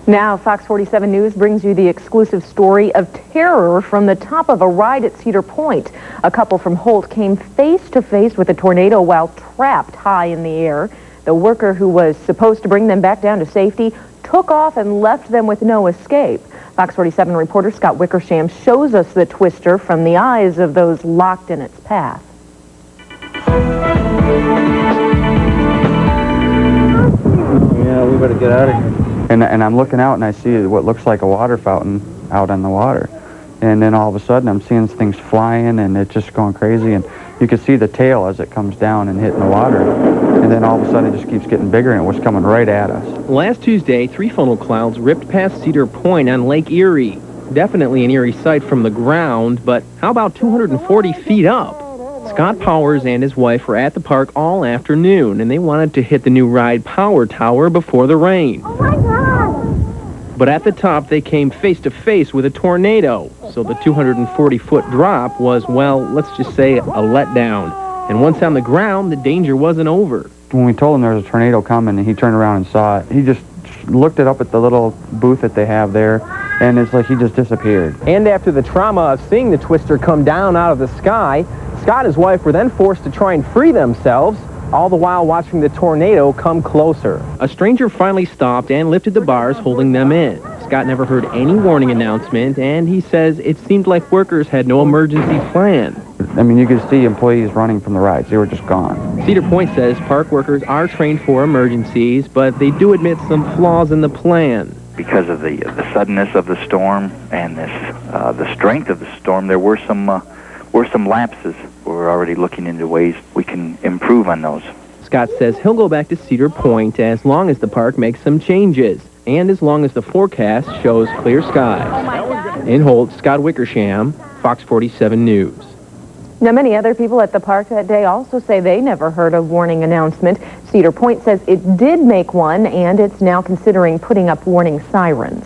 Now, Fox 47 News brings you the exclusive story of terror from the top of a ride at Cedar Point. A couple from Holt came face to face with a tornado while trapped high in the air. The worker who was supposed to bring them back down to safety took off and left them with no escape. Fox 47 reporter Scott Wickersham shows us the twister from the eyes of those locked in its path. Yeah, we better get out of here. And I'm looking out and I see what looks like a water fountain out on the water. And then all of a sudden I'm seeing things flying and it's just going crazy. And you can see the tail as it comes down and hitting the water. And then all of a sudden it just keeps getting bigger and it was coming right at us. Last Tuesday, 3 funnel clouds ripped past Cedar Point on Lake Erie. Definitely an eerie sight from the ground, but how about 240 feet up? Scott Powers and his wife were at the park all afternoon, and they wanted to hit the new ride Power Tower before the rain. Oh my God! But at the top, they came face to face with a tornado. So the 240-foot drop was, well, let's just say a letdown. And once on the ground, the danger wasn't over. When we told him there was a tornado coming and he turned around and saw it, he just looked it up at the little booth that they have there, and it's like he just disappeared. And after the trauma of seeing the twister come down out of the sky, Scott and his wife were then forced to try and free themselves, all the while watching the tornado come closer. A stranger finally stopped and lifted the bars holding them in. Scott never heard any warning announcement, and he says it seemed like workers had no emergency plan. I mean, you could see employees running from the rides. They were just gone. Cedar Point says park workers are trained for emergencies, but they do admit some flaws in the plan. Because of the suddenness of the storm and the strength of the storm, there were some lapses. We're already looking into ways we can improve on those. Scott says he'll go back to Cedar Point as long as the park makes some changes and as long as the forecast shows clear skies. In Holt, Scott Wickersham, Fox 47 News. Now, many other people at the park that day also say they never heard a warning announcement. Cedar Point says it did make one, and it's now considering putting up warning sirens.